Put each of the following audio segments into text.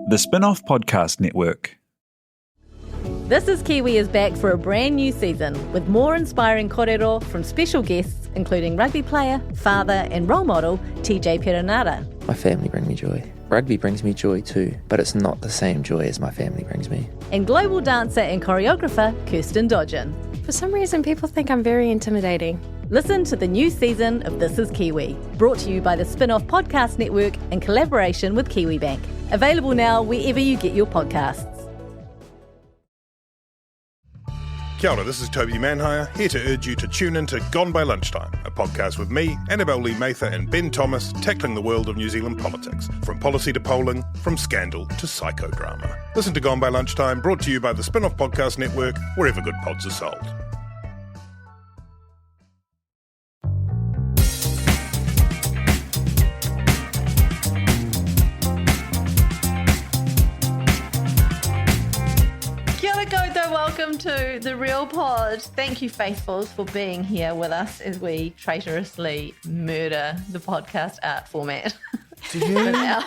The Spin-off Podcast Network. This is Kiwi is back for a brand new season with more inspiring kōrero from special guests including rugby player, father and role model TJ Perenara. My family bring me joy. Rugby brings me joy too, but it's not the same joy as my family brings me. And global dancer and choreographer Kirsten Dodgen. For some reason, people think I'm very intimidating. Listen to the new season of This is Kiwi, brought to you by the Spin-off Podcast Network in collaboration with KiwiBank. Available now wherever you get your podcasts. Kia ora, this is Toby Manhire, here to urge you to tune in to Gone by Lunchtime, a podcast with me, Annabelle Lee Mather and Ben Thomas, tackling the world of New Zealand politics, from policy to polling, from scandal to psychodrama. Listen to Gone by Lunchtime, brought to you by the Spin-off Podcast Network, wherever good pods are sold. Welcome to The Real Pod. Thank you, Faithfuls, for being here with us as we traitorously murder the podcast art format. Do you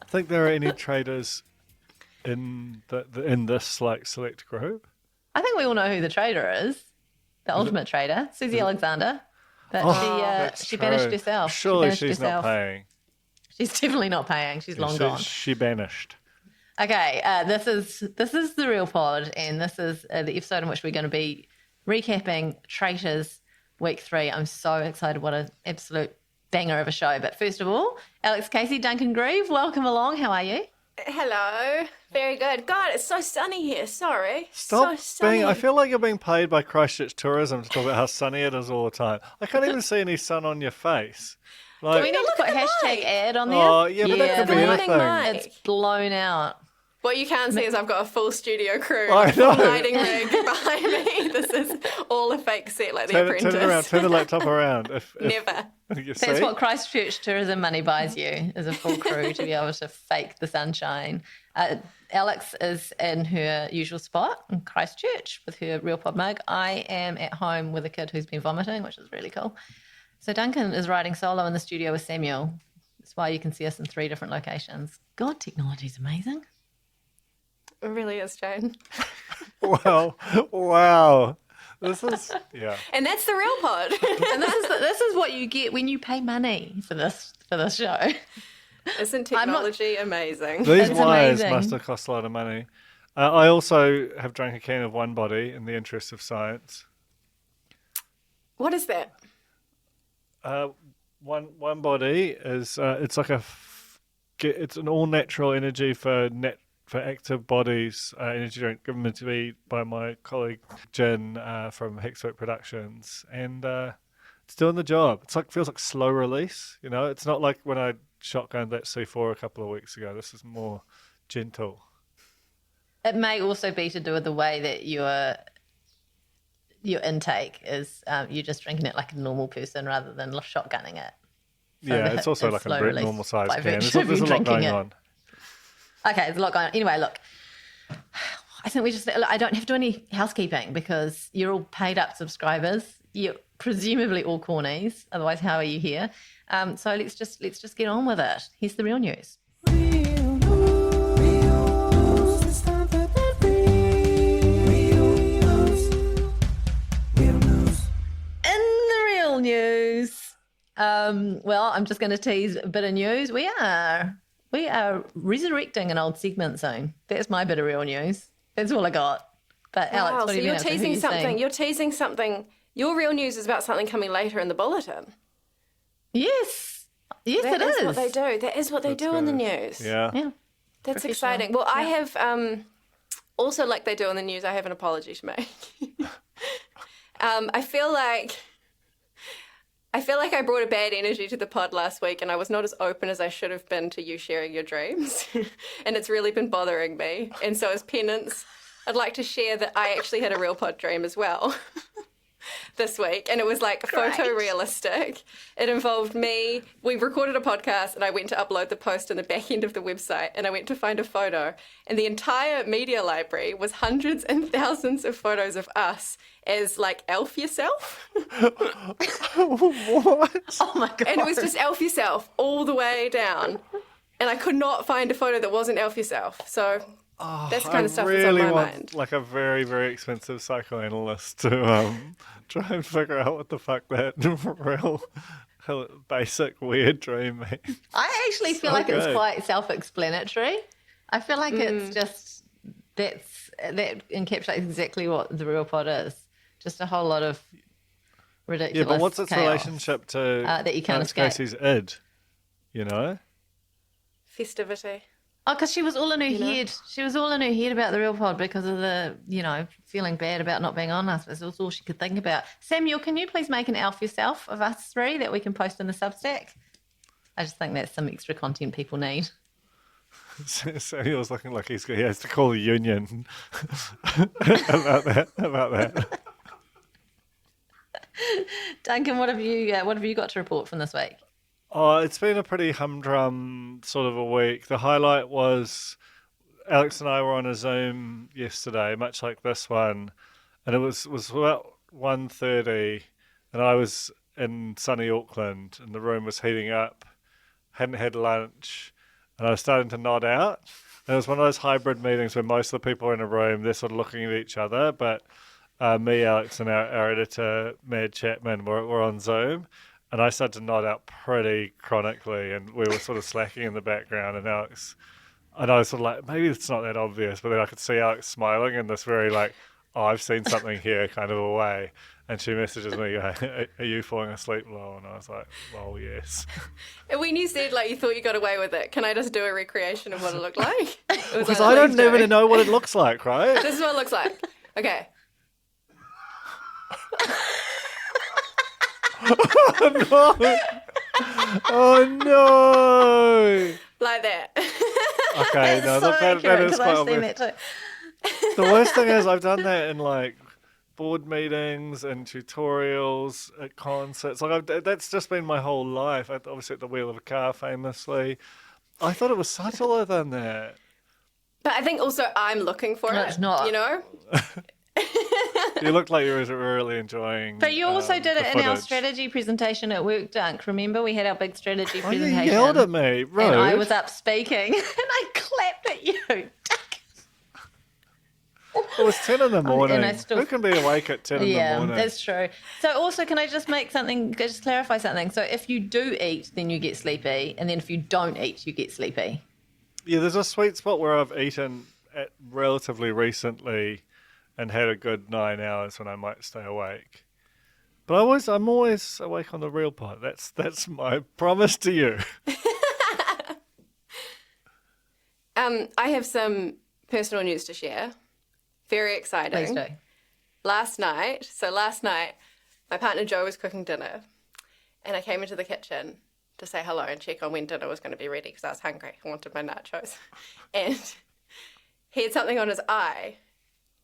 think there are any traitors in this select group? I think we all know who the traitor is. The ultimate traitor, Susie Alexander. But she banished herself. Surely she's not paying. She's definitely not paying. She's long gone. She banished. Okay, this is The Real Pod, and this is the episode in which we're going to be recapping Traitors Week 3. I'm so excited. What an absolute banger of a show. But first of all, Casey, Duncan Greive, welcome along. How are you? Hello. Very good. God, it's so sunny here. Sorry. Stop so sunny. I feel like you're being paid by Christchurch Tourism to talk about how sunny it is all the time. I can't even see any sun on your face. Do we need to put hashtag ad on there? Oh, yeah, but that could be anything. It's blown out. What you can see is I've got a full studio crew, I know. lighting rig behind me. This is all a fake set, like The Apprentice. Turn it around. Turn the laptop around. Never. That's what Christchurch tourism money buys you, is a full crew to be able to fake the sunshine. Alex is in her usual spot in Christchurch with her Real Pod mug. I am at home with a kid who's been vomiting, which is really cool. So Duncan is riding solo in the studio with Samuel. That's why you can see us in 3 different locations. God, technology's amazing. It really is, Jane. Wow. This is, yeah. And that's The Real Pod. And this is what you get when you pay money for this show. Isn't technology amazing? These It's wires amazing. must have cost a lot of money. I also have drank a can of One Body in the interest of science. What is that? One Body is it's like it's an all natural energy for active bodies energy drink given to me by my colleague Jane from Hexwork Productions, and it's doing the job. Feels like slow release, you know. It's not like when I shotgunned that C4 a couple of weeks ago. This is more gentle. It may also be to do with the way that your intake is. You're just drinking it like a normal person rather than shotgunning it. So yeah, it's also like a normal size can. There's a lot going on. Okay, there's a lot going on. Anyway, look, I think I don't have to do any housekeeping because you're all paid up subscribers. You're presumably all cornies. Otherwise, how are you here? So let's just get on with it. Here's the real news. In the real news, well, I'm just going to tease a bit of news. We are resurrecting an old segment soon. That's my bit of real news. That's all I got. But Alex, what so have you you're been up to? teasing something. You're teasing something. Your real news is about something coming later in the bulletin. Yes, it is. That is what they do. That is what they do in the news. Yeah. That's exciting. Well, I have also, like they do in the news, I have an apology to make. I feel like I brought a bad energy to the pod last week and I was not as open as I should have been to you sharing your dreams. And it's really been bothering me. And so as penance, I'd like to share that I actually had a real pod dream as well this week. And it was like photorealistic. It involved me. We recorded a podcast and I went to upload the post in the back end of the website and I went to find a photo. And the entire media library was hundreds and thousands of photos of us as like elf yourself. What? Oh my God. And it was just elf yourself all the way down. and I could not find a photo that wasn't Elf Yourself. So that's the kind of stuff that's on really my want mind. like a very, very expensive psychoanalyst to try and figure out what the fuck that real basic weird dream means. I actually feel like it's quite self-explanatory. I feel like it's just that encapsulates exactly what the real pod is. Just a whole lot of ridiculous. Yeah, but what's its chaos relationship to that you can't Alex escape? Casey's id? You know? Festivity. Oh, because she was all in her head. She was all in her head about the real pod because of the, feeling bad about not being on us. It was all she could think about. Samuel, can you please make an elf yourself of us three that we can post in the Substack? I just think that's some extra content people need. Samuel's looking like he has to call the union about that. Duncan, what have you got to report from this week? Oh, it's been a pretty humdrum sort of a week. The highlight was Alex and I were on a Zoom yesterday, much like this one, and it was about 1:30, and I was in sunny Auckland, and the room was heating up, hadn't had lunch, and I was starting to nod out. And it was one of those hybrid meetings where most of the people are in a room, they're sort of looking at each other, but me, Alex, and our editor, Mad Chapman, were on Zoom. And I started to nod out pretty chronically, and we were sort of slacking in the background. And I was sort of like, maybe it's not that obvious, but then I could see Alex smiling in this very like, oh, I've seen something here kind of a way. And she messages me, are you falling asleep, Lo? And I was like, well, yes. And when you said you thought you got away with it, can I just do a recreation of what it looked like? Because I don't even know what it looks like, right? This is what it looks like. Okay. Oh no! Like that. Okay, no, that is quite obvious. The worst thing is I've done that in like board meetings and tutorials at concerts. That's just been my whole life. Obviously at the wheel of a car, famously. I thought it was subtler than that. But I think also I'm looking for it. It's not. You look like you were really enjoying. But you also did it in our footage. strategy presentation at work, Dunk. Remember, we had our big strategy Oh, you presentation. yelled at me, right? And I was up speaking, and I clapped at you. It was 10 in the morning. Who can be awake at 10 in the morning? Yeah, that's true. So also, can I just clarify something? So if you do eat, then you get sleepy, and then if you don't eat, you get sleepy. Yeah, there's a sweet spot where I've eaten relatively recently and had a good 9 hours when I might stay awake. But I'm always awake on the real pod. That's my promise to you. I have some personal news to share. Very exciting. Please do. Last night, my partner Joe was cooking dinner, and I came into the kitchen to say hello and check on when dinner was going to be ready because I was hungry. I wanted my nachos. And he had something on his eye.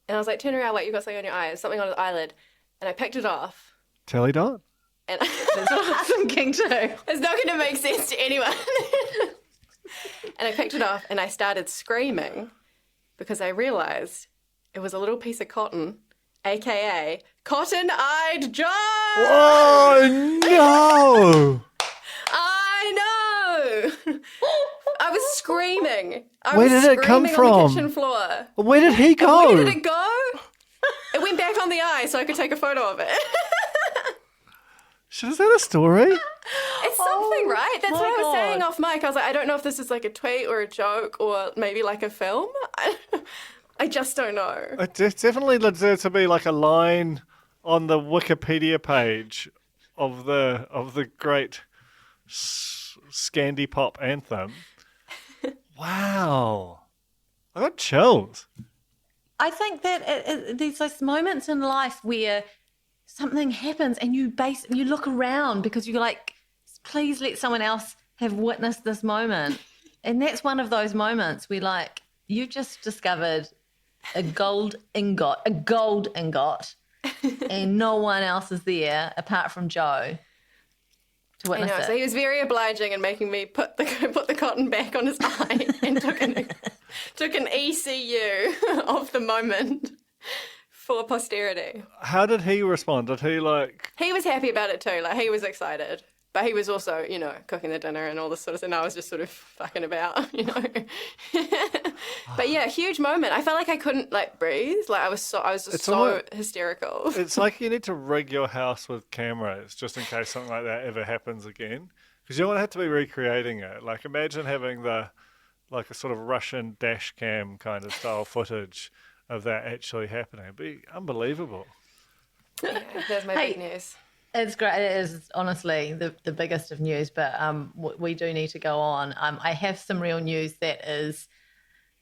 And I was like, turn around, wait, you've got something on your eye. There's something on his eyelid. And I picked it off. Telly dot? And That's what I'm thinking too. it's not going to make sense to anyone. And I picked it off and I started screaming because I realised it was a little piece of cotton, a.k.a. Cotton-Eyed Joe! Oh, no! I know! I was screaming. Where did it come On the from? kitchen floor. Where did he go? Where did it go? It went back on the eye so I could take a photo of it. Is that a story? It's something, right? That's my what I was God. saying off mic. I was like, I don't know if this is like a tweet or a joke or maybe like a film. I just don't know. It definitely deserves to be like a line on the Wikipedia page of the great Scandi pop anthem. Wow. I got chills. I think that there's those moments in life where something happens and you look around because you're like, please let someone else have witnessed this moment. And that's one of those moments where like you've just discovered a gold ingot, and no one else is there apart from Joe to I witness know. it. So he was very obliging in making me put the cotton back on his eye and took an ECU of the moment for posterity. How did he respond? Did he like... He was happy about it too. Like he was excited. But he was also, cooking the dinner and all this sort of thing. I was just sort of fucking about, But yeah, huge moment. I felt like I couldn't breathe. I was just so hysterical. It's like you need to rig your house with cameras just in case something like that ever happens again. Because you don't want to have to be recreating it. Imagine having a sort of Russian dash cam kind of style footage of that actually happening. It'd be unbelievable. Yeah, that's my big news. It's great. It is honestly the biggest of news, but we do need to go on. I have some real news that is,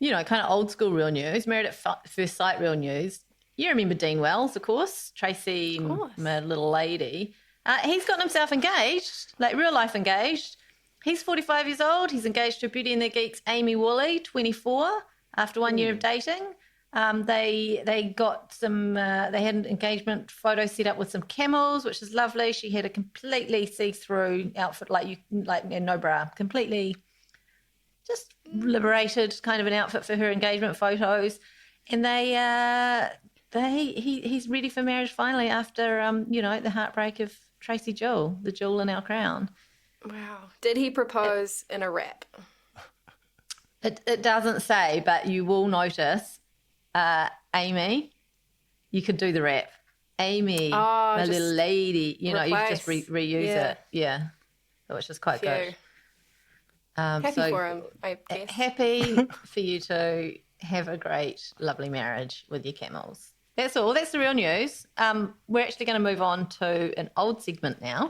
kind of old school real news, married at first sight real news. You remember Dean Wells, of course, Tracy, my little lady. He's gotten himself engaged, real life engaged. He's 45 years old. He's engaged to Beauty and the Geek's Amy Woolley, 24, after 1 year of dating. They got some. They had an engagement photo set up with some camels, which is lovely. She had a completely see-through outfit, no bra, completely just liberated kind of an outfit for her engagement photos. And he's ready for marriage finally after the heartbreak of Tracy Jewel, the jewel in our crown. Wow! Did he propose in a rap? It doesn't say, but you will notice. Amy, you could do the rap. Amy, my little lady, you could just reuse it. Yeah, which is quite good. Happy for him, I guess. Happy for you to have a great, lovely marriage with your camels. That's all. That's the real news. We're actually going to move on to an old segment now.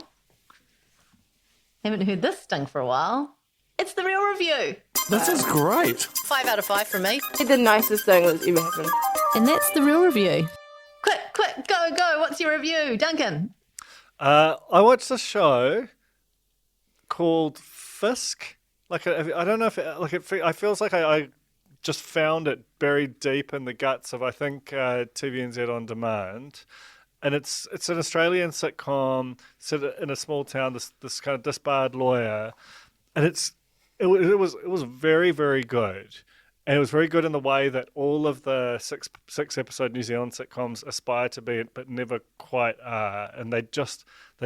Haven't heard this sting for a while. It's the real review. This is great. 5 out of 5 from me. The nicest thing that's ever happened. And that's the real review. Quick, go. What's your review, Duncan? I watched a show called Fisk. I don't know if it feels like I just found it buried deep in the guts of, I think, TV NZ On Demand. And it's an Australian sitcom set in a small town, this kind of disbarred lawyer. And it was very, very good. And it was very good in the way that all of the six episode New Zealand sitcoms aspire to be, but never quite are. And they'd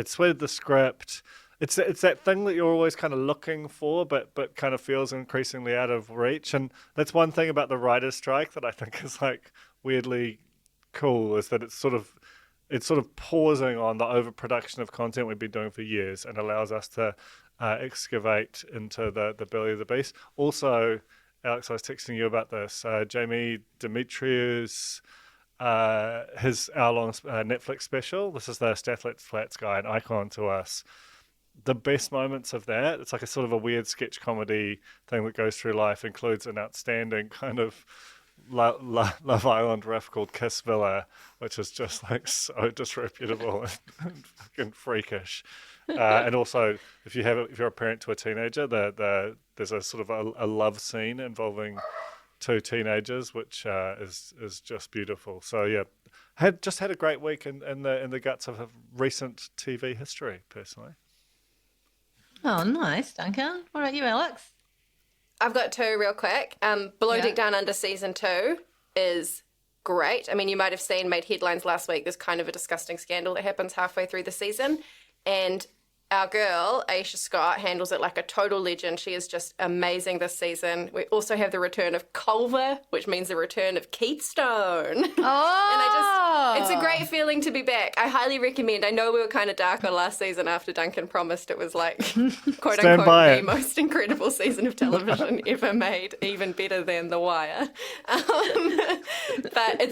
sweated the script. It's that thing that you're always kind of looking for, but kind of feels increasingly out of reach. And that's one thing about the writer's strike that I think is weirdly cool, is that it's sort of pausing on the overproduction of content we've been doing for years and allows us to excavate into the belly of the beast. Also, Alex, I was texting you about this. Jamie Demetriou's his hour-long Netflix special. This is the Stathlete Flats guy, an icon to us. The best moments of that, it's like a sort of a weird sketch comedy thing that goes through life, includes an outstanding kind of Love Island riff called Kiss Villa, which is just so disreputable and fucking freakish. And also, if you're a parent to a teenager, there's a sort of a love scene involving two teenagers, which is just beautiful. So yeah, had a great week in the guts of a recent TV history, personally. Oh, nice, Duncan. What about you, Alex? I've got two real quick. Below Deck Down Under Season 2 is great. I mean, you might have made headlines last week. There's kind of a disgusting scandal that happens halfway through the season. And our girl, Aisha Scott, handles it like a total legend. She is just amazing this season. We also have the return of Culver, which means the return of Keith Stone. Oh! And it's a great feeling to be back. I highly recommend. I know we were kind of dark on last season after Duncan promised it was quote unquote the most incredible season of television ever made, even better than The Wire. But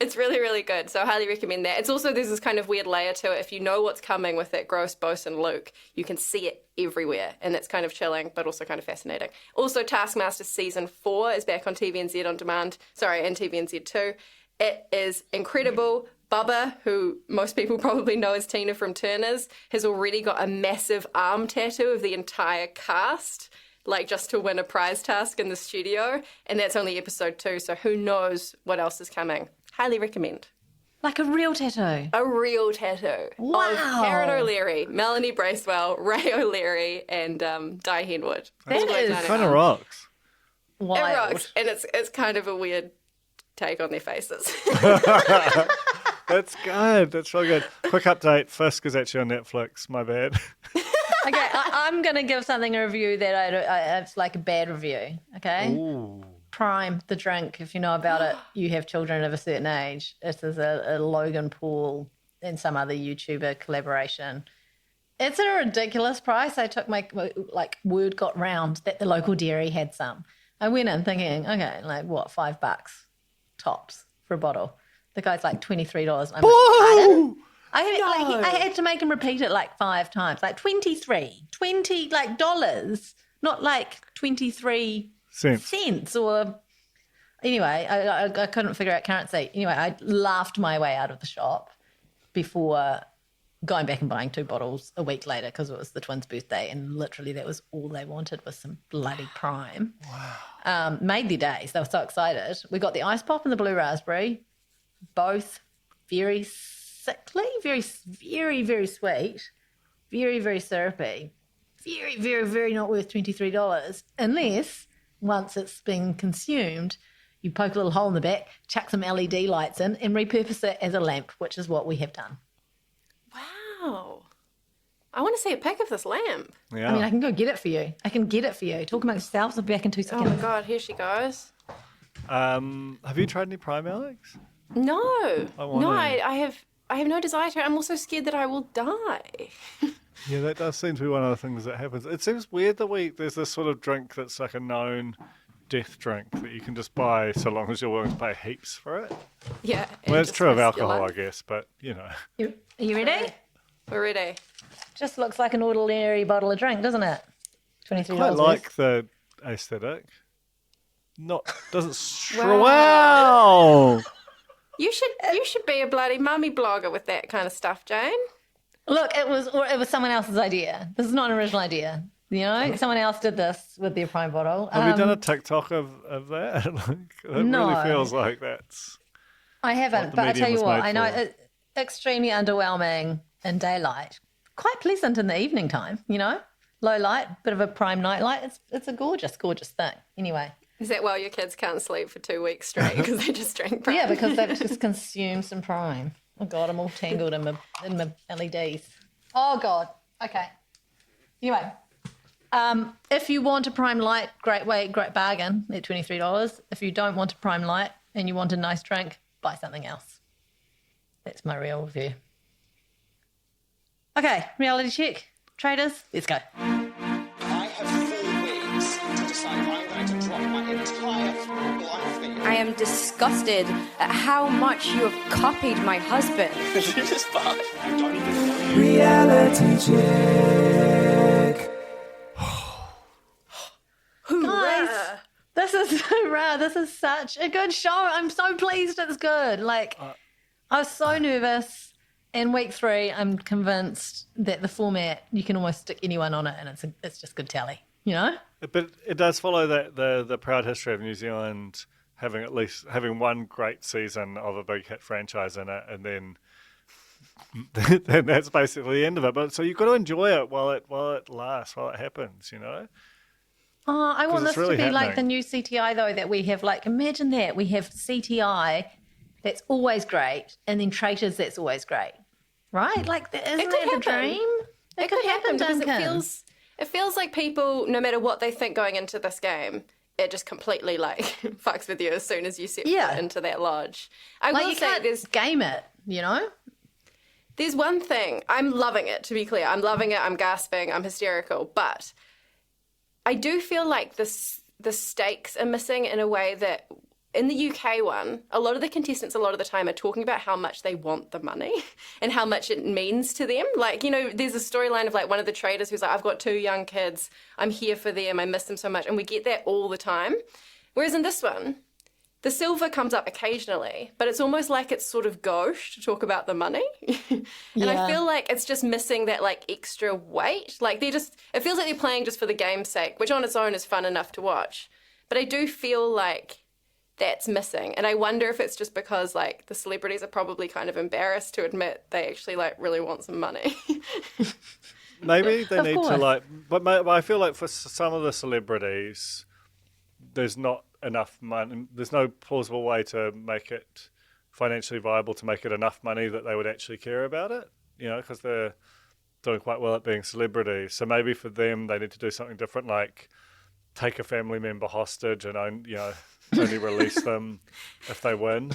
it's really, really good, so I highly recommend that. It's also, there's this kind of weird layer to it. If you know what's coming with that gross bosun Luke, you can see it everywhere, and that's kind of chilling, but also kind of fascinating. Also, Taskmaster Season 4 is back on TVNZ On Demand, and TVNZ 2. It is incredible. Bubba, who most people probably know as Tina from Turner's, has already got a massive arm tattoo of the entire cast, just to win a prize task in the studio, and that's only episode 2, so who knows what else is coming. Highly recommend. Like a real tattoo? A real tattoo. Wow. Of Karen O'Leary, Melanie Bracewell, Ray O'Leary, and Di Henwood. That is kind of rocks. Wild. It rocks, and it's kind of a weird take on their faces. That's good. That's really good. Quick update. Fisk is actually on Netflix. My bad. Okay, I'm going to give something a review that it's like a bad review, okay? Ooh. Prime, the drink, if you know about it, you have children of a certain age. This is a Logan Paul and some other YouTuber collaboration. It's a ridiculous price. I took word got round that the local dairy had some. I went in thinking, okay, like what, $5 tops for a bottle. The guy's like $23. I'm like, pardon? I had to make him repeat it like 5 times, like 20 like dollars, not like 23 cents or anyway. I couldn't figure out currency. Anyway, I laughed my way out of the shop before going back and buying 2 bottles a week later because it was the twins' birthday, and literally that was all they wanted was some bloody Prime. Wow! Made their days. They were so excited. We got the ice pop and the blue raspberry, both very sickly, very, very, very sweet, very, very syrupy, very, very, very not worth $23 unless once it's been consumed, you poke a little hole in the back, chuck some LED lights in and repurpose it as a lamp, which is what we have done. Wow. I want to see a pic of this lamp. Yeah. I mean, I can go get it for you. Talk amongst yourselves. I'll be back in 2 Oh seconds. my God, here she goes. Have you tried any Prime, Alex? No. wanna- I have no desire to. I'm also scared that I will die. Yeah, that does seem to be one of the things that happens. It seems weird that there's this sort of drink that's like a known death drink that you can just buy so long as you're willing to pay heaps for it. Yeah. Well, it's true of alcohol, I guess, but you know. Are you ready? We're ready. Just looks like an ordinary bottle of drink, doesn't it? $23. I like the aesthetic. Doesn't. Wow. Wow. You should be a bloody mummy blogger with that kind of stuff, Jane. Look, it was someone else's idea. This is not an original idea. You know, someone else did this with their Prime bottle. Have you done a TikTok of that? It No. really feels like that's. I haven't, what the but I tell medium you was what, made I know for. it's extremely underwhelming in daylight. Quite pleasant in the evening time, you know? Low light, bit of a Prime night light. It's a gorgeous, gorgeous thing. Anyway. Is that why your kids can't sleep for 2 weeks straight because they just drank Prime? Yeah, because they've just consumed some Prime. Oh, God, I'm all tangled in my LEDs. Oh, God. Okay. Anyway, if you want a Prime Light, great bargain at $23. If you don't want a Prime Light and you want a nice drink, buy something else. That's my real review. Okay, reality check. Traitors, let's go. I have 4 weeks to decide if I'm going to drop my entire football fee. I am disgusted at how much you have copied my husband. This part, I don't even know. Reality check. Guys, this is so rare. This is such a good show. I'm so pleased it's good. Like, I was so nervous. In week 3, I'm convinced that the format, you can almost stick anyone on it and it's just good tally, you know? But it does follow that the proud history of New Zealand having one great season of a big hit franchise in it, and then that's basically the end of it. But so you've got to enjoy it while it lasts, while it happens, you know. Oh, I want it's this really to be like the happening. new CTI though that we have. Like, imagine that we have CTI that's always great, and then Traitors that's always great, right? Like, isn't could that the happen. dream? It could happen because Duncan. it feels like people, no matter what they think going into this game, it just completely like fucks with you as soon as you set Yeah. foot into that lodge. I Like, will you say can't game it, you know? there's one thing. I'm loving it, to be clear. I'm loving it. I'm gasping. I'm hysterical. But I do feel like the stakes are missing in a way that in the UK one, a lot of the contestants a lot of the time are talking about how much they want the money and how much it means to them. Like, you know, there's a storyline of like one of the traders who's like, I've got 2 young kids. I'm here for them. I miss them so much. And we get that all the time. Whereas in this one, the silver comes up occasionally, but it's almost like it's sort of gauche to talk about the money. And Yeah. I feel like it's just missing that like extra weight. Like it feels like they're playing just for the game's sake, which on its own is fun enough to watch. But I do feel like that's missing. And I wonder if it's just because like the celebrities are probably kind of embarrassed to admit they actually like really want some money. Maybe they Of need course. to like, but I feel like for some of the celebrities, there's not enough money. There's no plausible way to make it financially viable to make it enough money that they would actually care about it. You know, because doing quite well at being celebrities. So maybe for them, they need to do something different, like take a family member hostage and only release them if they win.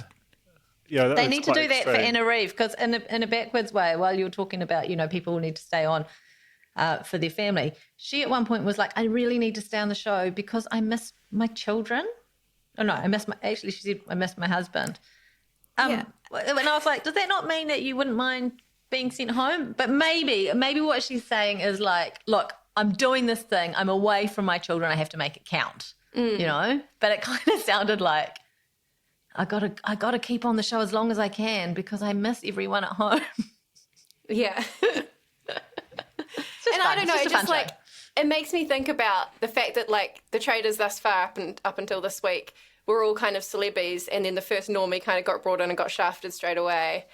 Yeah, they need to do that for Anna Reeve, because in a backwards way, while you were talking about, people need to stay on for their family, she at one point was like, I really need to stay on the show because I miss my children. Oh no, she said I miss my husband. And I was like, does that not mean that you wouldn't mind being sent home? But maybe what she's saying is like, look, I'm doing this thing, I'm away from my children, I have to make it count, But it kind of sounded like, I gotta keep on the show as long as I can because I miss everyone at home. Yeah. And I don't know, it just like, it makes me think about the fact that like the Traitors thus far up until this week were all kind of celebs, and then the first normie kind of got brought in and got shafted straight away.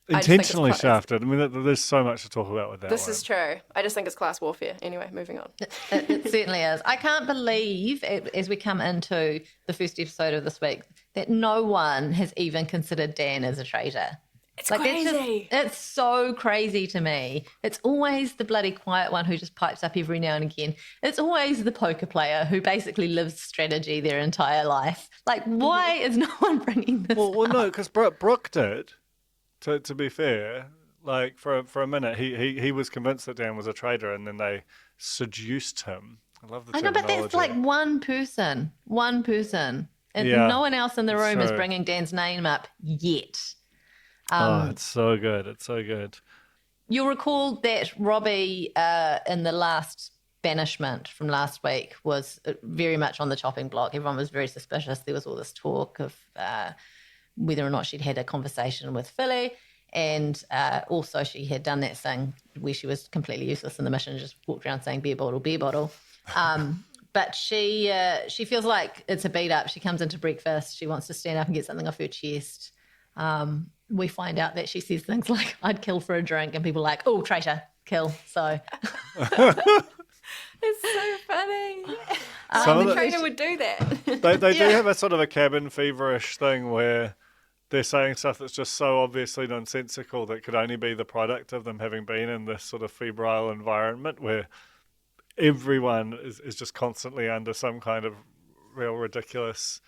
Intentionally shafted. I mean, there's so much to talk about with that. This is true. I just think it's class warfare. Anyway, moving on. It certainly is. I can't believe, as we come into the first episode of this week, that no one has even considered Dan as a traitor. It's like, crazy. It's so crazy to me. It's always the bloody quiet one who just pipes up every now and again. It's always the poker player who basically lives strategy their entire life. Like, why is no one bringing this up? Well, no, because Brooke did. To be fair, like for a minute, he was convinced that Dan was a traitor, and then they seduced him. I love the terminology. I know, but that's like one person, and no one else in the room is bringing Dan's name up yet. It's so good. It's so good. You'll recall that Robbie in the last banishment from last week was very much on the chopping block. Everyone was very suspicious. There was all this talk of whether or not she'd had a conversation with Philly, and also she had done that thing where she was completely useless in the mission, just walked around saying beer bottle, beer bottle. But she feels like it's a beat up. She comes into breakfast. She wants to stand up and get something off her chest. We find out that she says things like, I'd kill for a drink, and people are like, oh, traitor, kill. So it's so funny. The traitor would do that. They do have a sort of a cabin feverish thing where they're saying stuff that's just so obviously nonsensical that could only be the product of them having been in this sort of febrile environment where everyone is just constantly under some kind of real ridiculous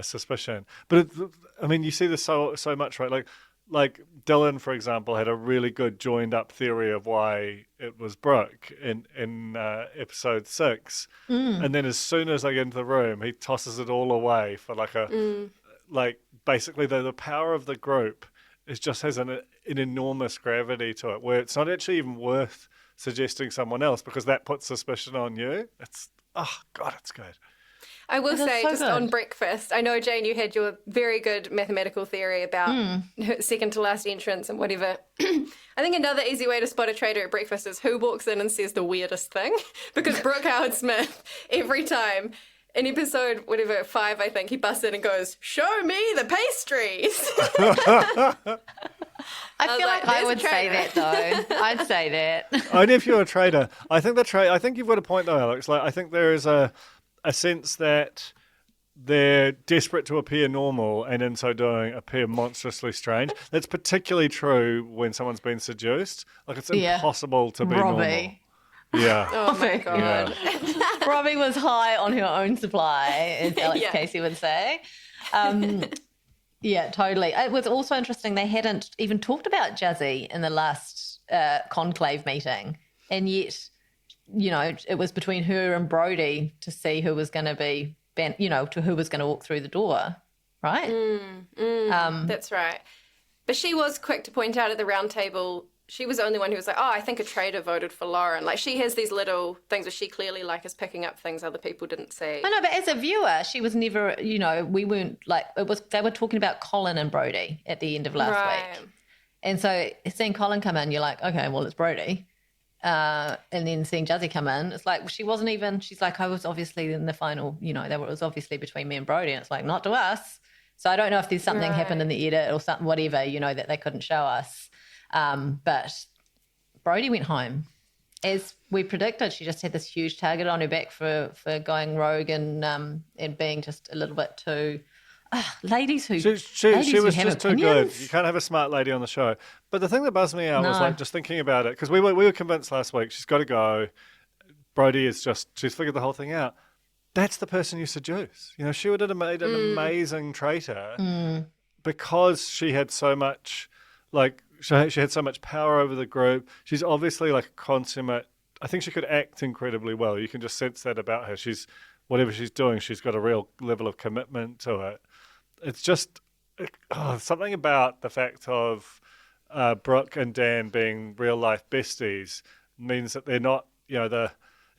suspicion. But you see this so much, right? Like Dylan, for example, had a really good joined up theory of why it was Brooke in episode 6, and then as soon as they get into the room, he tosses it all away for like basically the power of the group just has an enormous gravity to it, where it's not actually even worth suggesting someone else because that puts suspicion on you. It's it's good. I will say, so just good. On breakfast, I know, Jane, you had your very good mathematical theory about second to last entrance and whatever. I think another easy way to spot a traitor at breakfast is who walks in and says the weirdest thing. Because Brooke Howard-Smith, every time, in episode 5, I think, he busts in and goes, show me the pastries. I feel like I would say that, though. I'd say that. Only if you're a traitor. I think you've got a point, though, Alex. Like, I think there is a sense that they're desperate to appear normal and in so doing appear monstrously strange. That's particularly true when someone's been seduced. Like, it's impossible to be normal. Yeah. Oh, my God. Yeah. Robbie was high on her own supply, as Alex Casey would say. Yeah, totally. It was also interesting they hadn't even talked about Jazzy in the last conclave meeting, and yet, it was between her and Brody to see who was going to be, who was going to walk through the door, right? That's right. But she was quick to point out at the round table, she was the only one who was like, I think a traitor voted for Lauren. Like, she has these little things where she clearly is picking up things other people didn't see. I know, but as a viewer, she was never, we weren't they were talking about Colin and Brody at the end of last week. And so seeing Colin come in, you're like, okay, well, it's Brody. And then seeing Jazzy come in, it's like, she wasn't even, she's like, I was obviously in the final, it was obviously between me and Brody. And it's like, not to us. So I don't know if there's something happened in the edit or something, whatever, that they couldn't show us. But Brody went home. As we predicted, she just had this huge target on her back for going rogue and being just a little bit too ladies who She who was have just too opinions. good. You can't have a smart lady on the show. But the thing that buzzed me out was No. like just thinking about it, because we were convinced last week she's got to go. Brody she's figured the whole thing out. That's the person you seduce. You know, she would have made an amazing traitor because she had so much, like, she had so much power over the group. She's obviously like a consummate. I think she could act incredibly well. You can just sense that about her. Whatever she's doing, she's got a real level of commitment to it. It's just something about the fact of Brooke and Dan being real life besties means that they're not,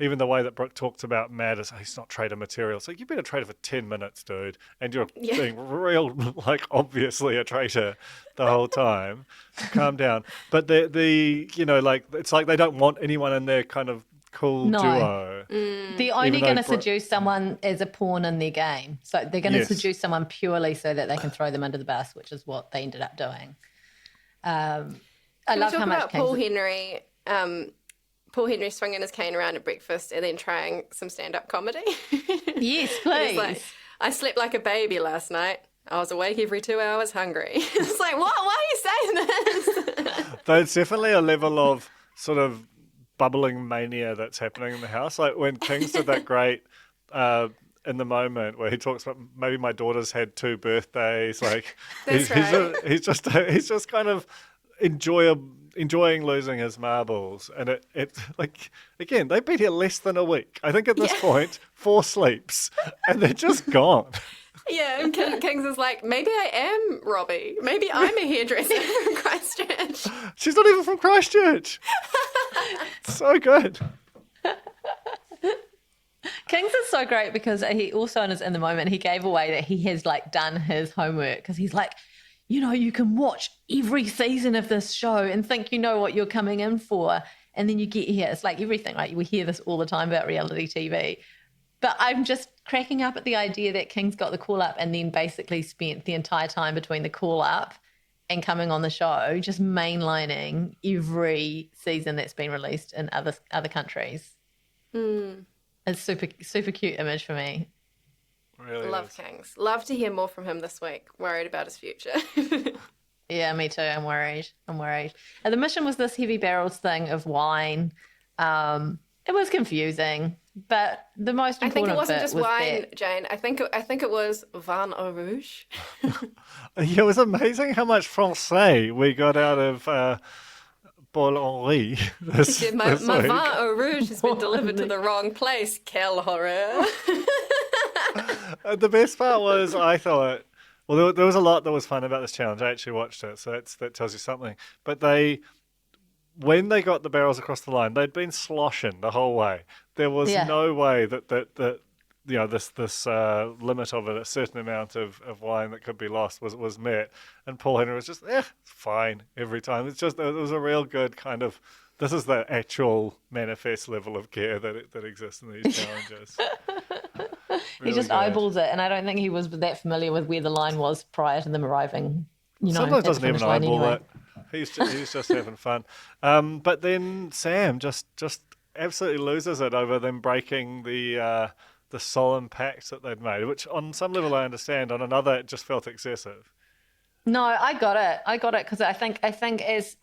even the way that Brooke talks about Matt is he's not traitor material. It's like, you've been a traitor for 10 minutes, dude, and you're being real, like, obviously a traitor the whole time. Calm down. But it's like they don't want anyone in their kind of cool duo. They're only going to seduce someone as a pawn in their game. So they're going to seduce someone purely so that they can throw them under the bus, which is what they ended up doing. I love how much Paul Henry. Paul Henry swinging his cane around at breakfast and then trying some stand-up comedy. Yes, please. Like, I slept like a baby last night. I was awake every 2 hours hungry. It's like, what? Why are you saying this? There's definitely a level of sort of bubbling mania that's happening in the house. Like when Kings did that great in the moment where he talks about maybe my daughter's had 2 birthdays. Like he's just kind of enjoying losing his marbles, and it like, again, they've been here less than a week. I think at this point 4 sleeps and they're just gone. Yeah, and Kings is like, maybe I am Robbie. Maybe I'm a hairdresser from Christchurch. She's not even from Christchurch. So good. Kings is so great because he also in the moment he gave away that he has like done his homework, because he's like, you can watch every season of this show and think you know what you're coming in for, and then you get here. It's like everything. Like we hear this all the time about reality TV. But I'm just cracking up at the idea that King's got the call up and then basically spent the entire time between the call up and coming on the show just mainlining every season that's been released in other countries. It's super cute image for me. Really Love is. Kings. Love to hear more from him this week. Worried about his future. Yeah, me too. I'm worried. And the mission was this heavy barrels thing of wine. It was confusing, but the most important I think it wasn't bit just was wine, that... Jane. I think it was vin au rouge. It was amazing how much Francais we got out of Paul Henri this My week. vin au rouge has been delivered to the wrong place. Quelle horreur. The best part was, I thought, well, there was a lot that was fun about this challenge. I actually watched it, so that tells you something. But when they got the barrels across the line, they'd been sloshing the whole way. There was no way that this limit of a certain amount of wine that could be lost was met. And Paul Henry was just, fine every time. It was a real good kind of, this is the actual manifest level of care that exists in these challenges. He just eyeballs it, and I don't think he was that familiar with where the line was prior to them arriving. Sometimes doesn't even eyeball it. He's just having fun. But then Sam just absolutely loses it over them breaking the solemn pact that they'd made, which on some level I understand, on another it just felt excessive. No, I got it because I think as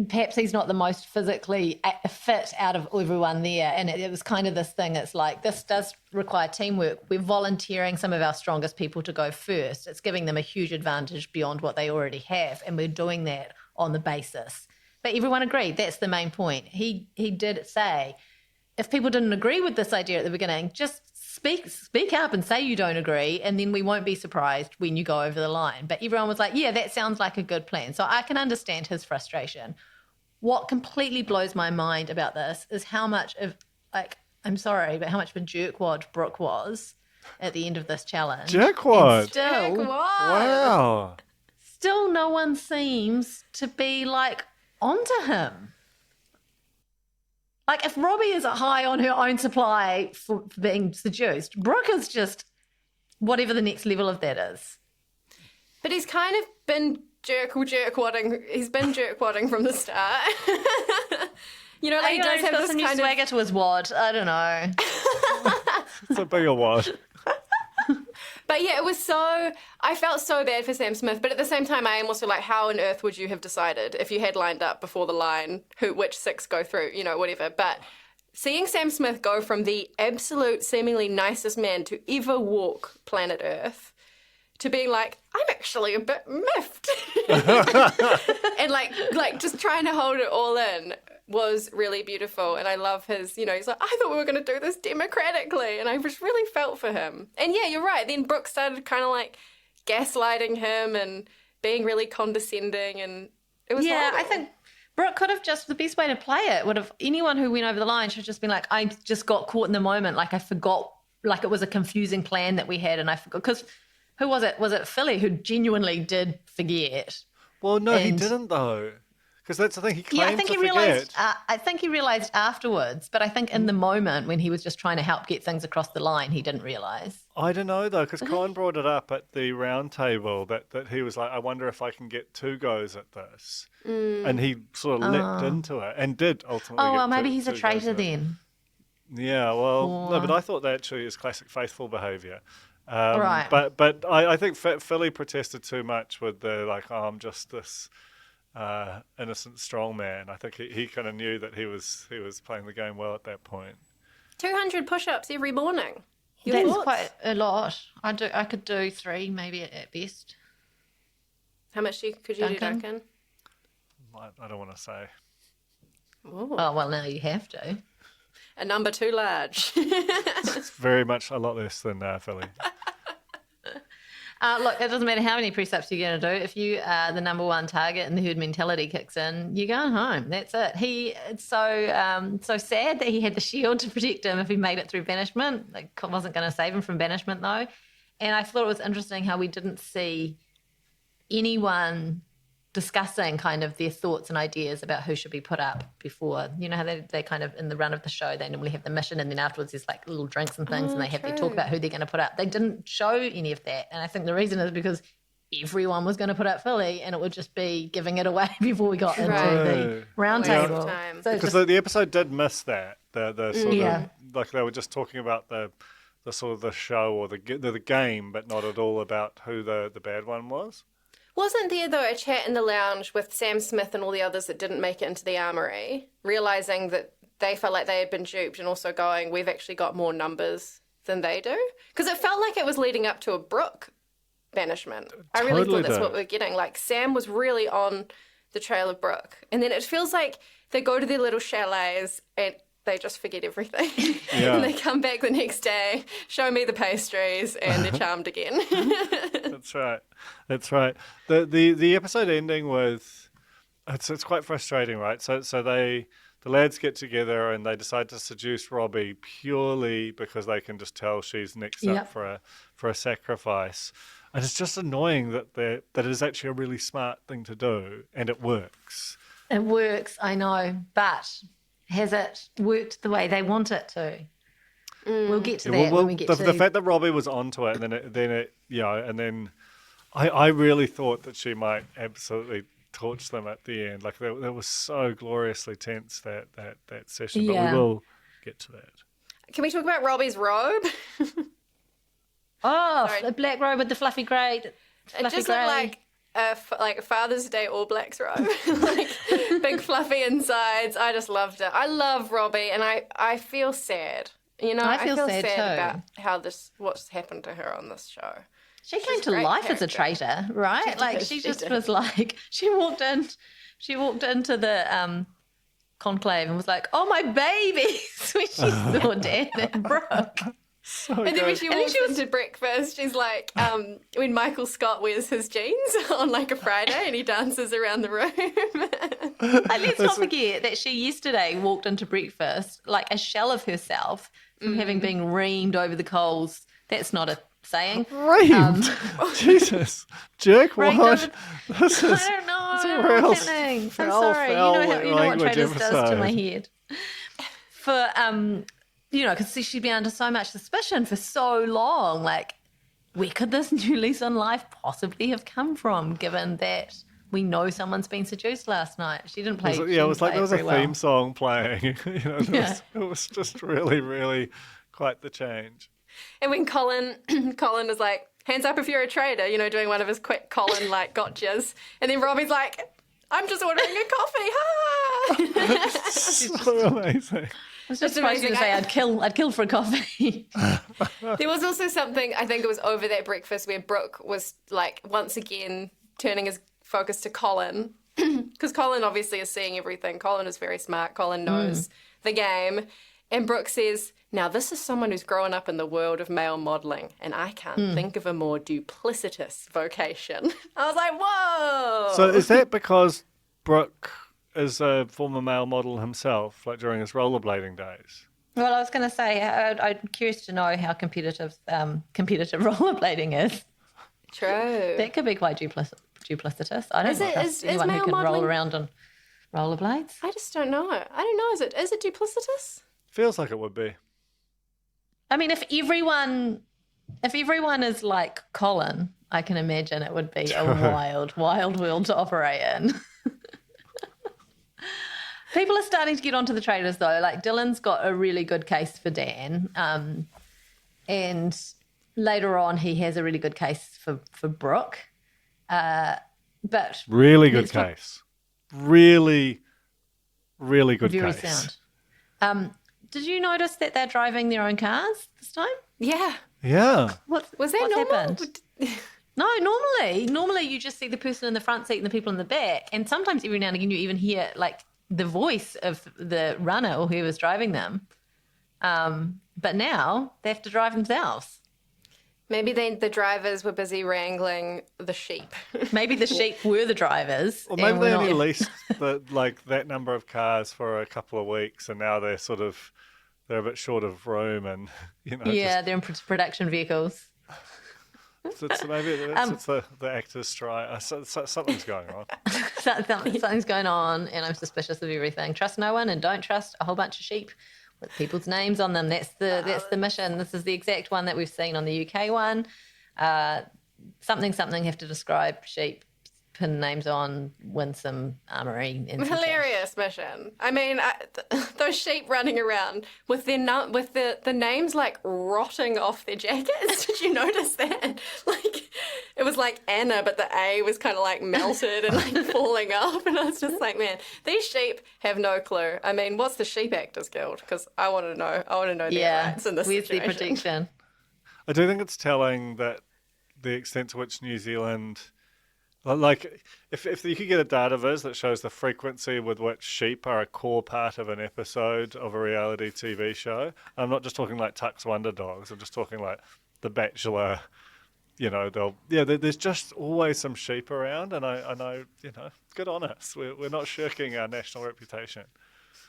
perhaps he's not the most physically fit out of everyone there, and it was kind of this thing. It's like, this does require teamwork. We're volunteering some of our strongest people to go first. It's giving them a huge advantage beyond what they already have, and we're doing that on the basis. But everyone agreed. That's the main point. He did say, if people didn't agree with this idea at the beginning, just speak up and say you don't agree, and then we won't be surprised when you go over the line. But everyone was like, yeah, that sounds like a good plan. So I can understand his frustration. What completely blows my mind about this is how much of, like, I'm sorry, but how much of a jerkwad Brooke was at the end of this challenge. Jerkwad? Still, Wow. Still no one seems to be, like, onto him. Like, if Robbie is high on her own supply for being seduced, Brooke is just whatever the next level of that is. But he's kind of been jerkwadding. He's been jerkwadding from the start. He does have this some new kind swagger of to his wad. I don't know. It's a bigger wad. But But yeah, it was so, I felt so bad for Sam Smith, but at the same time, I am also like, how on earth would you have decided if you had lined up before the line which 6 go through, whatever. But seeing Sam Smith go from the absolute seemingly nicest man to ever walk planet Earth to being like, I'm actually a bit miffed. And like just trying to hold it all in was really beautiful. And I love his, he's like, I thought we were going to do this democratically. And I just really felt for him. And yeah, you're right. Then Brooke started kind of like gaslighting him and being really condescending. And it was horrible. I think Brooke could have just, the best way to play it would have, anyone who went over the line should have just been like, I just got caught in the moment. Like I forgot, like it was a confusing plan that we had and I forgot. Because who was it? Was it Philly who genuinely did forget? Well, no, he didn't though. Because that's the thing, he claimed to forget. I think he realised afterwards, but I think in the moment when he was just trying to help get things across the line, he didn't realise. I don't know though, because Colin brought it up at the round table that he was like, I wonder if I can get 2 goes at this. And he sort of leapt into it and did ultimately Oh, get well, maybe two he's a goes traitor at it. then. Yeah, well, no, but I thought that actually is classic faithful behaviour. Right. But I think Philly protested too much with the like, oh, I'm just this innocent strong man. I think he kind of knew that he was playing the game well at that point. 200 push-ups every morning. Your That's thoughts? quite a lot. I could do 3 maybe at best. How much could you do, Duncan? Duncan? I don't want to say. Ooh. Oh, well, now you have to. A number too large. It's very much a lot less than Philly. Look, it doesn't matter how many press-ups you're going to do. If you are the number one target and the herd mentality kicks in, you're going home. That's it. It's so sad that he had the shield to protect him if he made it through banishment. Like, wasn't going to save him from banishment, though. And I thought it was interesting how we didn't see anyone discussing kind of their thoughts and ideas about who should be put up before. You know how they kind of, in the run of the show, they normally have the mission and then afterwards there's like little drinks and things and they have their talk about who they're going to put up. They didn't show any of that. And I think the reason is because everyone was going to put up Philly and it would just be giving it away before we got into the round table. So because the episode did miss that. The sort of, like they were just talking about the sort of the show or the game, but not at all about who the bad one was. Wasn't there, though, a chat in the lounge with Sam Smith and all the others that didn't make it into the armoury, realising that they felt like they had been duped and also going, we've actually got more numbers than they do? Because it felt like it was leading up to a Brooke banishment. I really thought that's what we were getting. Like, Sam was really on the trail of Brooke. And then it feels like they go to their little chalets and they just forget everything. Yeah. And they come back the next day, show me the pastries, and they're charmed again. That's right. The episode ending with it's quite frustrating, right? So the lads get together and they decide to seduce Robbie purely because they can just tell she's next up for a sacrifice. And it's just annoying that it is actually a really smart thing to do and it works. It works, I know, but has it worked the way they want it to? We'll get to that when we get to the fact that Robbie was onto it, and then I really thought that she might absolutely torch them at the end. Like that was so gloriously tense that session. But we will get to that. Can we talk about Robbie's robe? The black robe with the fluffy grey. It just looked like a Father's Day All Blacks robe, like big fluffy insides. I just loved it. I love Robbie, and I feel sad. I feel sad about what's happened to her on this show. She came to life as a traitor, right? She was like, she walked into the conclave and was like, "Oh, my babies," when she saw Dan and Brooke. And then when she walks into breakfast, she's like, when Michael Scott wears his jeans on like a Friday and he dances around the room. Let's not forget that she yesterday walked into breakfast like a shell of herself from having been reamed over the coals. That's not a saying. Reamed? Jesus. Jerk, what? I don't know. I don't know what's happening. I'm sorry. You know what Traitors does to my head. For, because she'd been under so much suspicion for so long. Like, where could this new lease on life possibly have come from, given that we know someone's been seduced last night? She didn't play. It was like there was a theme song playing. It was just really, really quite the change. And when Colin was like, hands up if you're a traitor, you know, doing one of his quick Colin like gotchas. And then Robbie's like, I'm just ordering a coffee. Ha! So amazing. I was just It's amazing. to say I'd kill for a coffee. There was also something, I think it was over that breakfast, where Brooke was like once again turning his focus to Colin. Because Colin obviously is seeing everything. Colin is very smart. Colin knows the game. And Brooke says, now this is someone who's grown up in the world of male modelling, and I can't think of a more duplicitous vocation. I was like, whoa! So is that because Brooke is a former male model himself, like during his rollerblading days? Well, I was going to say, I'm curious to know how competitive rollerblading is. True. That could be quite duplicitous. I don't trust anyone who male can roll modelling- around on rollerblades. I just don't know. I don't know. Is it duplicitous? Feels like it would be. I mean, if everyone is like Colin, I can imagine it would be a wild world to operate in. People are starting to get onto the Traitors, though. Like, Dylan's got a really good case for Dan. And later on, he has a really good case for Brooke. But Really good case. Really, really good very case. sound. Did you notice that they're driving their own cars this time? Yeah. Yeah. Was that what's normal? happened? No, normally you just see the person in the front seat and the people in the back. And sometimes every now and again you even hear like the voice of the runner or whoever's driving them. But now they have to drive themselves. Maybe the drivers were busy wrangling the sheep. Maybe the sheep were the drivers. Or maybe and they we're only not- leased that number of cars for a couple of weeks, and now they're a bit short of room, and Yeah, they're in production vehicles. maybe it's the actors' strike. Something's going on. Something's going on, and I'm suspicious of everything. Trust no one, and don't trust a whole bunch of sheep with people's names on them. That's the mission. This is the exact one that we've seen on the UK one. Something have to describe sheep, pin names on, win some armory. And some Hilarious mission. I mean, those sheep running around with the names like rotting off their jackets. Did you notice that? Like, it was like Anna, but the A was kind of like melted and like falling off. And I was just like, man, these sheep have no clue. I mean, what's the Sheep Actors Guild? Because I want to know. I want to know their rights in this where's situation. the protection? I do think it's telling that the extent to which New Zealand, like, if you could get a data viz that shows the frequency with which sheep are a core part of an episode of a reality TV show, I'm not just talking like Tuck's Wonder Dogs, I'm just talking like The Bachelor, there's just always some sheep around, and I know, good on us. We're not shirking our national reputation.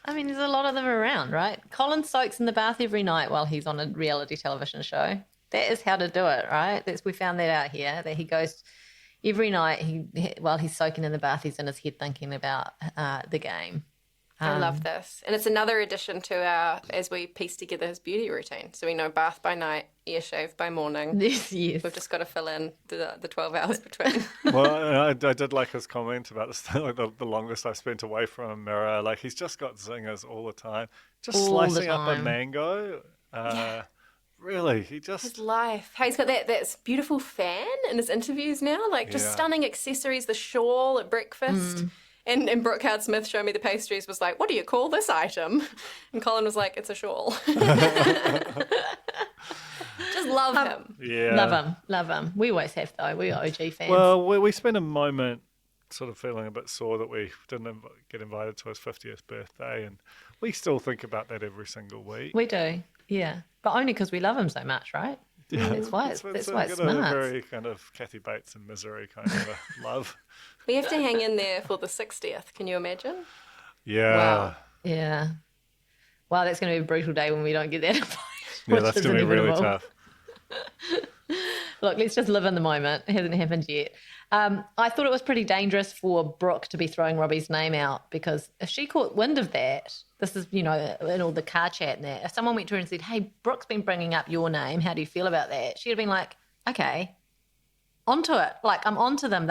I mean, there's a lot of them around, right? Colin soaks in the bath every night while he's on a reality television show. That is how to do it, right? We found that out here, that he goes every night, while he's soaking in the bath, he's in his head thinking about the game. I love this. And it's another addition to as we piece together his beauty routine. So we know bath by night, ear shave by morning. Yes. We've just got to fill in the 12 hours between. Well, I did like his comment about this, like the longest I've spent away from a mirror. Like, he's just got zingers all the time. Just All the slicing up a time. mango. Really, His life. Hey, he's got that beautiful fan in his interviews now. Like, just Yeah. stunning accessories, the shawl at breakfast. And Brooke Howard-Smith, Show Me the Pastries, was like, what do you call this item? And Colin was like, it's a shawl. Just love him. yeah. Love him. We always have, though. We are OG fans. Well, we spent a moment sort of feeling a bit sore that we didn't get invited to his 50th birthday, and we still think about that every single week. we do, yeah. But only because we love him so much, right? Yeah. That's why it's got smart. a very kind of Kathy Bates and Misery kind of a love. We have to hang in there for the 60th. Can you imagine? Yeah. Wow. Yeah. Wow, that's going to be a brutal day when we don't get that invite. Yeah, which that's is going to be really inevitable. tough. Look, let's just live in the moment. It hasn't happened yet. I thought it was pretty dangerous for Brooke to be throwing Robbie's name out, because if she caught wind of that, this is, in all the car chat and that, if someone went to her and said, hey, Brooke's been bringing up your name, how do you feel about that? She'd have been like, okay, onto it. Like, I'm onto them.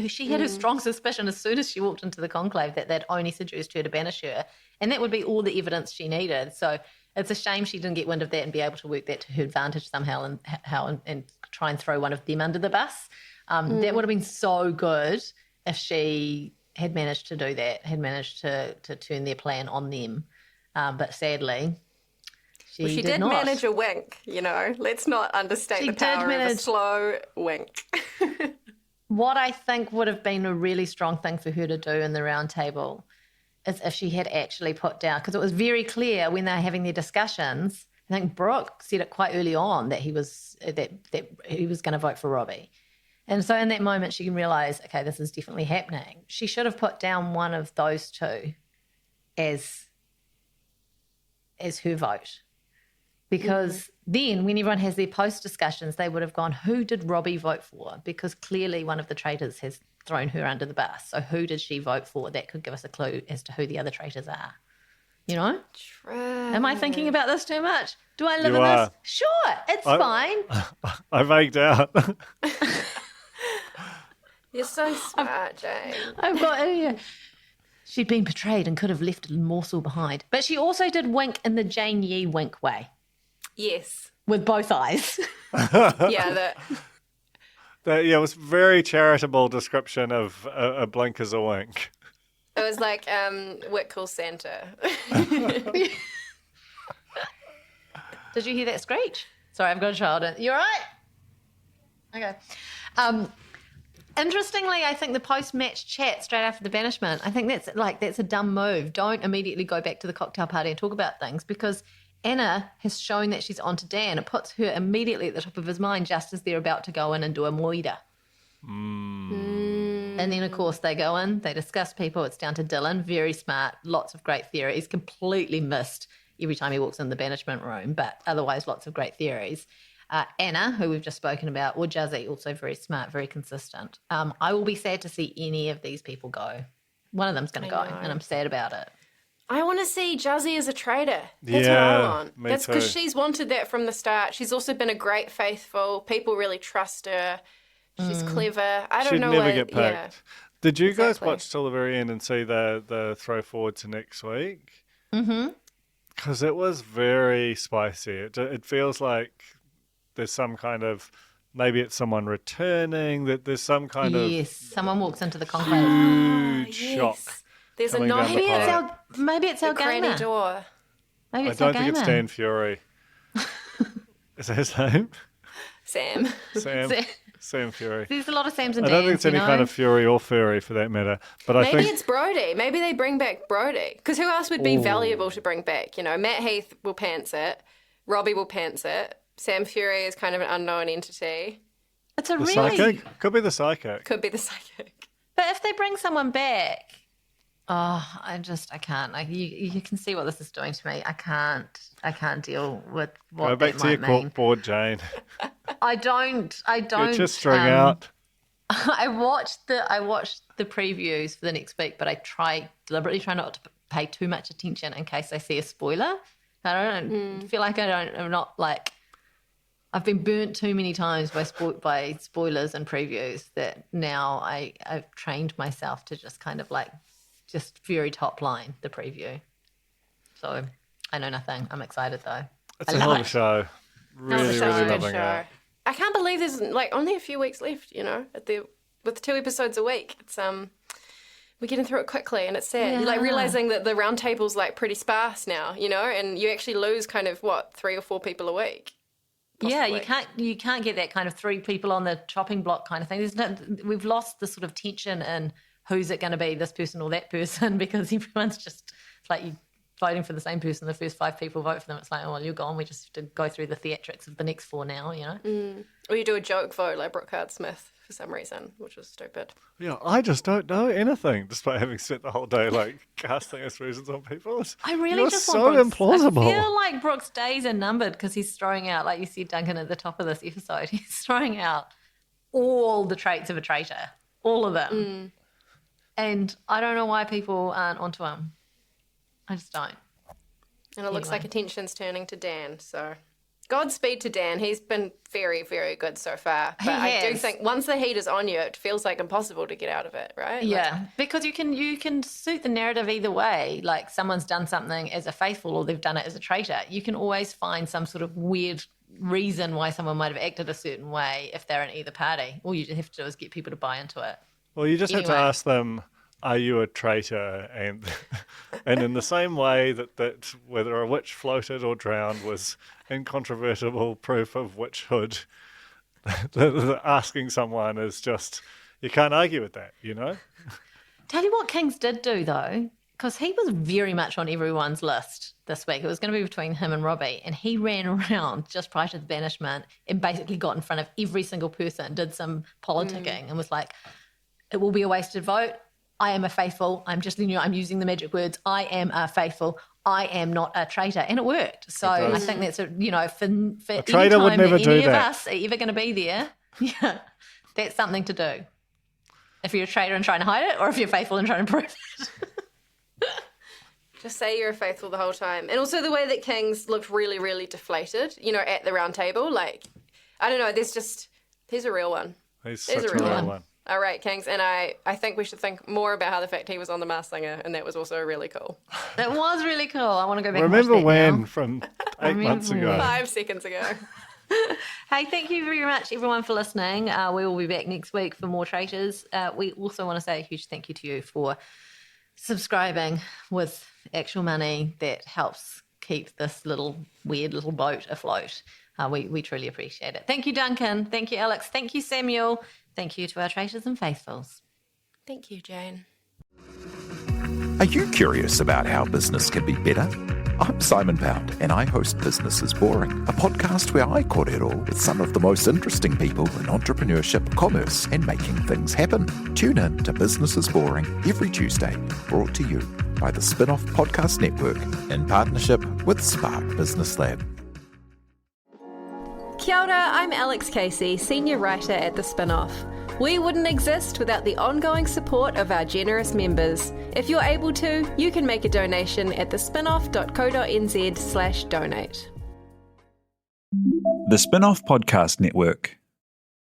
She had her strong suspicion as soon as she walked into the conclave that they'd only seduced her to banish her. And that would be all the evidence she needed. So it's a shame she didn't get wind of that and be able to work that to her advantage somehow and try and throw one of them under the bus. That would have been so good if she had managed to do that, had managed to turn their plan on them. But sadly, she did not. manage a wink, Let's not understate the power of a slow wink. What I think would have been a really strong thing for her to do in the round table is if she had actually put down, because it was very clear when they were having their discussions. I think Brooke said it quite early on that he was going to vote for Robbie. And so in that moment, she can realise, okay, this is definitely happening. She should have put down one of those two as her vote. Because then when everyone has their post discussions, they would have gone, who did Robbie vote for? Because clearly one of the traitors has thrown her under the bus. So who did she vote for? That could give us a clue as to who the other traitors are. True. Am I thinking about this too much? Do I live in this? Sure, it's fine. I vagued out. You're so smart, Jane. I've got she'd been betrayed and could have left a morsel behind. But she also did wink in the Jane Yee wink way. Yes. With both eyes. Yeah, It was very charitable description of a blink as a wink. it was like Whit calls Santa. Did you hear that screech? Sorry, I've got a child. You all right? Okay. Interestingly, I think the post-match chat straight after the banishment, I think that's a dumb move. Don't immediately go back to the cocktail party and talk about things, because Anna has shown that she's onto Dan. It puts her immediately at the top of his mind just as they're about to go in and do a moida. And then, of course, they go in, they discuss people. It's down to Dylan. Very smart, lots of great theories. Completely missed every time he walks in the banishment room, but otherwise lots of great theories. Anna, who we've just spoken about, or Juzzy, also very smart, very consistent. I will be sad to see any of these people go. One of them's going to go, and I'm sad about it. I want to see Juzzy as a traitor. That's what I want. That's because she's wanted that from the start. She's also been a great faithful. People really trust her. She's clever. I don't know. She'd never get picked. Yeah. Did you guys watch till the very end and see the throw forward to next week? Mm-hmm. Because it was very spicy. It feels like there's some kind of, maybe it's someone returning, that there's some kind of... Yes, someone walks into the conclave. Huge shock. There's a coming knife. down the Maybe it's our granny gamer. door. Maybe I it's don't our think it's gamer. Dan Fury. Is that his name? Sam. Sam Fury. There's a lot of Sams and I Dans. don't think it's any kind of Fury or Fury for that matter. But I Maybe think it's Brody. Maybe they bring back Brody. Because who else would be valuable to bring back? Matt Heath will pants it. Robbie will pants it. Sam Fury is kind of an unknown entity. It's a the really... psychic? Could be the psychic. Could be the psychic. But if they bring someone back... I can't. You can see what this is doing to me. I can't deal with what Go back that to your might mean. corkboard, Jane. I don't. Get your string out. I watched the previews for the next week, but I deliberately try not to pay too much attention in case I see a spoiler. I don't feel like I'm not like I've been burnt too many times by spoilers and previews that now I've trained myself to just kind of like just very top line the preview. So I know nothing. I'm excited though. It's a hell of a show. Really loving it. I can't believe there's only a few weeks left, with 2 episodes a week. It's we're getting through it quickly and it's sad. Yeah. Like realizing that the round table's like pretty sparse now, and you actually lose kind of 3 or 4 people a week. Possibly. Yeah, you can't get that kind of 3 people on the chopping block kind of thing. We've lost the sort of tension in who's it going to be, this person or that person, because everyone's just like you voting for the same person. The first 5 people vote for them. It's like, oh, well, you're gone. We just have to go through the theatrics of the next 4 now, Or you do a joke vote like Brooke Hart-Smith for some reason, which was stupid. Yeah, I just don't know anything, despite having spent the whole day casting aspersions on people. I really You're just so want Brooks. implausible. I feel like Brooke's days are numbered because he's throwing out, like you said, Duncan, at the top of this episode, he's throwing out all the traits of a traitor, all of them. And I don't know why people aren't onto him. I just don't. And it looks like attention's turning to Dan, so Godspeed to Dan. He's been very, very good so far. But I do think once the heat is on you, it feels like impossible to get out of it, right? Yeah, because you can suit the narrative either way. Like someone's done something as a faithful or they've done it as a traitor. You can always find some sort of weird reason why someone might have acted a certain way if they're in either party. All you have to do is get people to buy into it. Well, you just have to Anyway. ask them, are you a traitor? And in the same way that whether a witch floated or drowned was incontrovertible proof of witchhood, asking someone is just, you can't argue with that, you know? Tell you what Kings did do, though, because he was very much on everyone's list this week. It was going to be between him and Robbie, and he ran around just prior to the banishment and basically got in front of every single person, did some politicking, and was like, it will be a wasted vote. I am a faithful. I'm just letting you know, I'm using the magic words. I am a faithful. I am not a traitor. And it worked. So I think that's, for A traitor would never do any of that. us are ever going to be there, yeah, that's something to do. If you're a traitor and trying to hide it, or if you're faithful and trying to prove it. Just say you're faithful the whole time. And also the way that Kings looked really, really deflated, at the round table. Like, I don't know, here's a real one. He's There's such a a real real one. one. All right, Kings. And I think we should think more about how the fact he was on The Masked Singer, and that was also really cool. That was really cool. I want to go back Remember and watch that when now. from 8 months ago? 5 seconds ago. Hey, thank you very much, everyone, for listening. We will be back next week for more Traitors. We also want to say a huge thank you to you for subscribing with actual money that helps keep this weird little boat afloat. We truly appreciate it. Thank you, Duncan. Thank you, Alex. Thank you, Samuel. Thank you to our Traitors and Faithfuls. Thank you, Jane. Are you curious about how business can be better? I'm Simon Pound, and I host Business is Boring, a podcast where I kōrero with some of the most interesting people in entrepreneurship, commerce, and making things happen. Tune in to Business is Boring every Tuesday, brought to you by the Spin-Off Podcast Network in partnership with Spark Business Lab. Kia ora, I'm Alex Casey, Senior Writer at The Spin-Off. We wouldn't exist without the ongoing support of our generous members. If you're able to, you can make a donation at thespinoff.co.nz/donate. The Spin-Off Podcast Network.